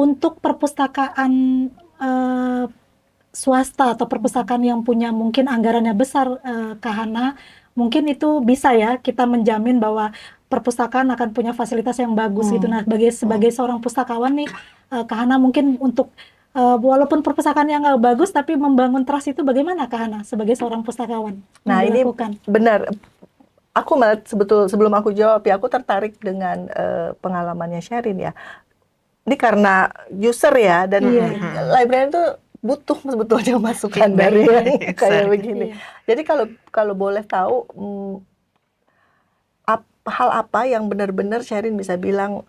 untuk perpustakaan swasta atau perpustakaan yang punya mungkin anggarannya besar, Kak Hana, mungkin itu bisa ya kita menjamin bahwa perpustakaan akan punya fasilitas yang bagus gitu. Nah, sebagai seorang pustakawan nih, Kak Hana mungkin untuk walaupun perpustakaan yang nggak bagus, tapi membangun trust itu bagaimana Kak Hana sebagai seorang pustakawan yang Nah, ini dilakukan? benar. Aku malah sebelum aku jawab ya, aku tertarik dengan pengalamannya Sherin ya. Ini karena user ya, dan librarian itu butuh sebetulnya masukan Feedback dari yang user. kayak begini. Iya. Jadi kalau boleh tahu, hal apa yang benar-benar Sherin bisa bilang,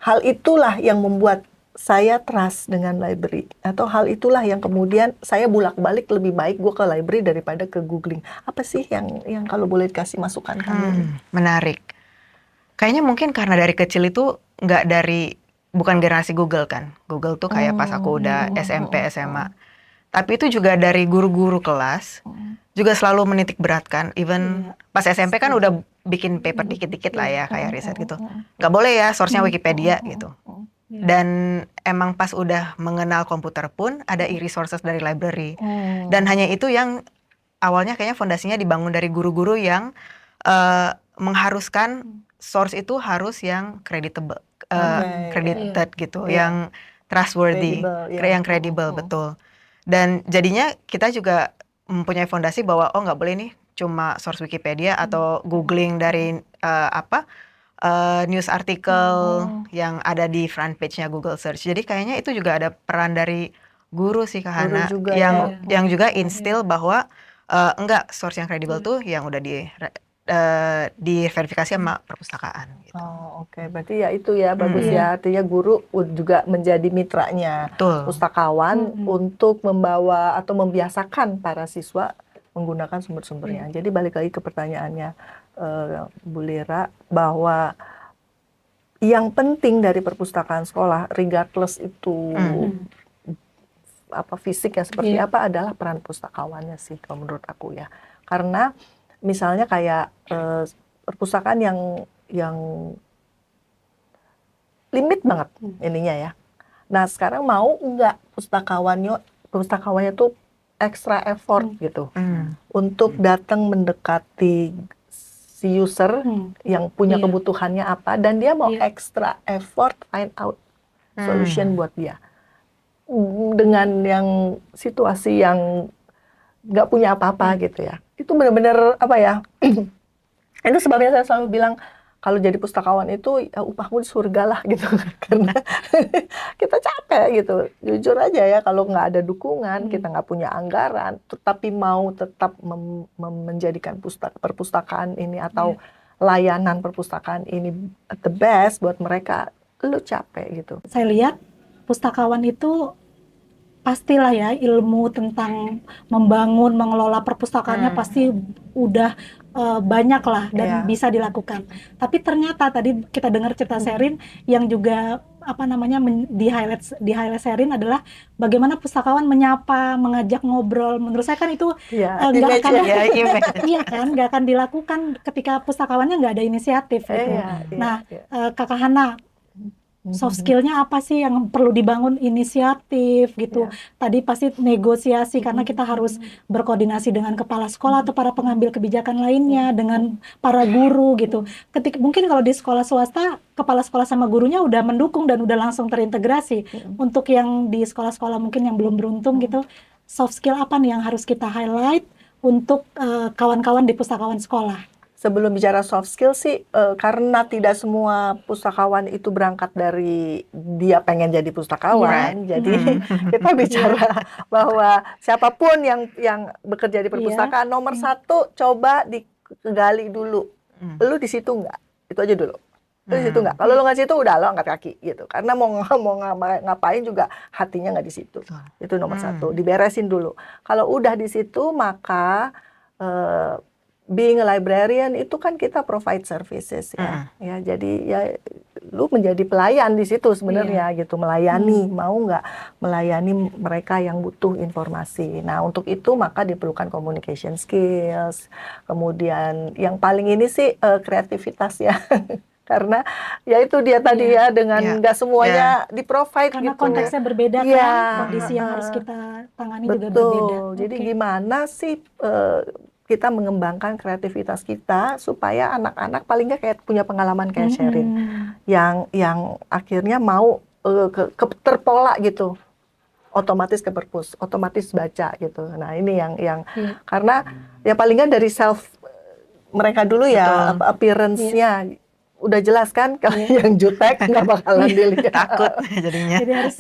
hal itulah yang membuat saya trust dengan library, atau hal itulah yang kemudian saya bolak-balik lebih baik gue ke library daripada ke googling. Apa sih yang kalau boleh dikasih masukan kami? Menarik. Kayaknya mungkin karena dari kecil itu bukan generasi Google kan. Google tuh kayak pas aku udah SMP, SMA. Tapi itu juga dari guru-guru kelas, juga selalu menitik beratkan. Even pas SMP kan udah bikin paper dikit-dikit lah ya, kayak riset gitu. Nggak boleh ya, source-nya Wikipedia gitu. Dan emang pas udah mengenal komputer pun ada e-resources dari library. Dan hanya itu yang awalnya kayaknya fondasinya dibangun dari guru-guru yang mengharuskan source itu harus yang credited gitu, yang trustworthy, yang kredibel, betul. Dan jadinya kita juga mempunyai fondasi bahwa nggak boleh nih cuma source Wikipedia atau googling dari news artikel yang ada di front page-nya Google Search. Jadi kayaknya itu juga ada peran dari guru sih Kak Hana, juga yang juga instill bahwa enggak, source yang kredibel tuh yang udah diverifikasi sama perpustakaan gitu. Oke. Berarti ya itu ya bagus ya, artinya guru juga menjadi mitranya pustakawan untuk membawa atau membiasakan para siswa menggunakan sumber-sumbernya. Jadi balik lagi ke pertanyaannya Bu Lira, bahwa yang penting dari perpustakaan sekolah, regardless itu fisiknya seperti apa, adalah peran pustakawannya sih kalau menurut aku ya. Karena misalnya kayak perpustakaan yang limit banget ininya ya. Nah, sekarang mau nggak pustakawannya tuh extra effort gitu untuk datang mendekati si user yang punya kebutuhannya apa, dan dia mau extra effort find out solution buat dia dengan yang situasi yang nggak punya apa-apa gitu ya. Itu benar-benar apa ya? Itu sebabnya saya selalu bilang, kalau jadi pustakawan itu ya upahmu di surga lah gitu. Karena kita capek gitu. Jujur aja ya, kalau nggak ada dukungan, kita nggak punya anggaran, tapi mau tetap menjadikan perpustakaan ini atau layanan perpustakaan ini the best buat mereka, lu capek gitu. Saya lihat pustakawan itu pastilah ya ilmu tentang membangun, mengelola perpustakaannya pasti udah banyak lah dan bisa dilakukan. Tapi ternyata tadi kita dengar cerita Sherin yang juga di highlight Sherin adalah bagaimana pustakawan menyapa, mengajak ngobrol. Menurut saya kan itu nggak akan iya kan, nggak akan dilakukan ketika pustakawannya nggak ada inisiatif gitu. Nah, Kakak Hana, soft skill-nya apa sih yang perlu dibangun? Inisiatif gitu. Tadi pasti negosiasi karena kita harus berkoordinasi dengan kepala sekolah atau para pengambil kebijakan lainnya, dengan para guru gitu. Mungkin kalau di sekolah swasta, kepala sekolah sama gurunya udah mendukung dan udah langsung terintegrasi. Untuk yang di sekolah-sekolah mungkin yang belum beruntung gitu, soft skill apa nih yang harus kita highlight untuk kawan-kawan di pustakawan sekolah? Sebelum bicara soft skill sih, karena tidak semua pustakawan itu berangkat dari dia pengen jadi pustakawan, jadi kita bicara bahwa siapapun yang bekerja di perpustakaan, nomor satu coba digali dulu, lu di situ nggak? Itu aja dulu. Lu di situ nggak? Kalau lu nggak di situ, udah lo angkat kaki gitu. Karena mau ngapain juga hatinya nggak di situ. Itu nomor satu, diberesin dulu. Kalau udah di situ, maka being a librarian itu kan kita provide services ya. Ya, jadi ya lu menjadi pelayan di situ sebenarnya gitu, melayani, mau nggak melayani mereka yang butuh informasi. Nah, untuk itu maka diperlukan communication skills. Kemudian yang paling ini sih kreativitas ya. karena ya itu dia tadi ya dengan nggak semuanya di-provide Karena gitu. konteksnya berbeda Iya, kan, kondisi yang harus kita tangani juga betul. berbeda. Jadi Oke. gimana sih kita mengembangkan kreativitas kita supaya anak-anak paling nggak kayak punya pengalaman kayak Sherin, yang akhirnya mau terpola gitu, otomatis ke perpus, otomatis baca gitu. Nah ini yang karena ya paling nggak dari self mereka dulu ya, Betul. appearance-nya udah jelas kan, kalau yang jutek nggak bakalan dilihat. Takut jadinya. Jadi harus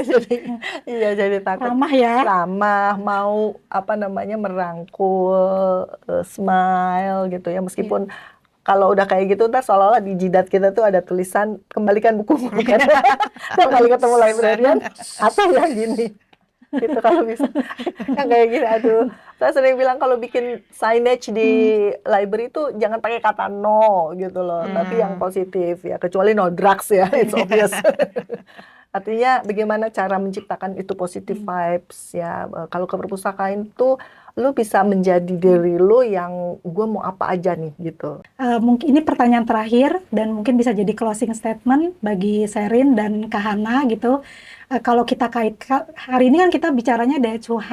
Iya, jadi takut. ramah ya. Ramah, mau apa namanya merangkul, smile gitu ya, meskipun kalau udah kayak gitu ntar seolah-olah di jidat kita tuh ada tulisan kembalikan bukumu kan. Setiap kali ketemu librarian atau yang gini gitu kalau bisa yang kayak gini. Aduh, saya sering bilang kalau bikin signage di library itu jangan pakai kata no gitu loh, tapi yang positif ya, kecuali no drugs ya, it's obvious. Artinya bagaimana cara menciptakan itu positive vibes ya. Kalau ke perpustakaan itu lu bisa menjadi diri lu yang gue mau apa aja nih gitu. Mungkin ini pertanyaan terakhir dan mungkin bisa jadi closing statement bagi Sherin dan Kahana gitu. Kalau kita hari ini kan kita bicaranya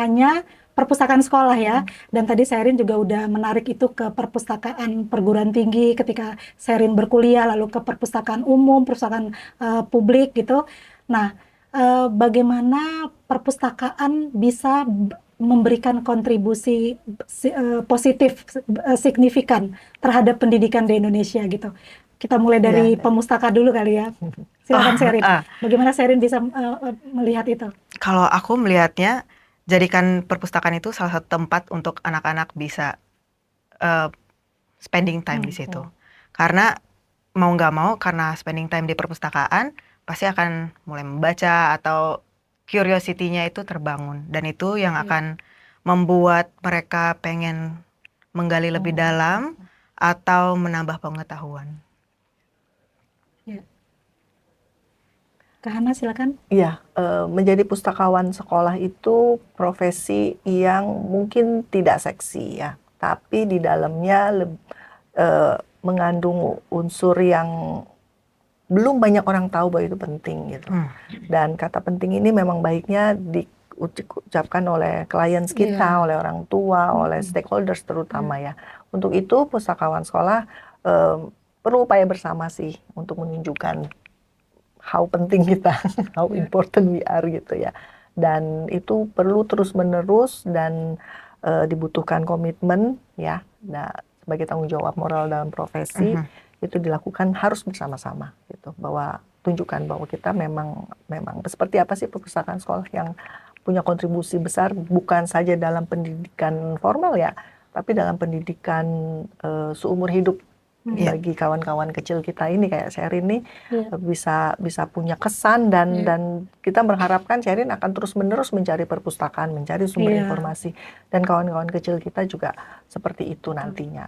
hanya perpustakaan sekolah ya, dan tadi Sherin juga udah menarik itu ke perpustakaan perguruan tinggi ketika Sherin berkuliah, lalu ke perpustakaan umum, perpustakaan publik gitu. Nah, bagaimana perpustakaan bisa memberikan kontribusi positif signifikan terhadap pendidikan di Indonesia gitu. Kita mulai dari pemustaka dulu kali ya. Silakan Sherin. Bagaimana Sherin bisa melihat itu? Kalau aku melihatnya, jadikan perpustakaan itu salah satu tempat untuk anak-anak bisa spending time di situ. Karena mau nggak mau, karena spending time di perpustakaan, pasti akan mulai membaca atau curiosity-nya itu terbangun. Dan itu yang akan membuat mereka pengen menggali lebih dalam atau menambah pengetahuan. Kahana silakan. Iya, menjadi pustakawan sekolah itu profesi yang mungkin tidak seksi ya, tapi di dalamnya mengandung unsur yang belum banyak orang tahu bahwa itu penting gitu. Dan kata penting ini memang baiknya diucapkan oleh clients kita, oleh orang tua, oleh stakeholders terutama ya. Untuk itu pustakawan sekolah perlu upaya bersama sih untuk menunjukkan how penting kita, how important we are gitu ya. Dan itu perlu terus-menerus dan dibutuhkan komitmen ya. Nah, sebagai tanggung jawab moral dalam profesi itu dilakukan harus bersama-sama gitu. Bahwa tunjukkan bahwa kita memang seperti apa sih perpustakaan sekolah yang punya kontribusi besar bukan saja dalam pendidikan formal ya, tapi dalam pendidikan seumur hidup. Bagi kawan-kawan kecil kita ini kayak Sherin nih bisa punya kesan dan kita mengharapkan Sherin akan terus-menerus mencari perpustakaan, mencari sumber informasi, dan kawan-kawan kecil kita juga seperti itu nantinya.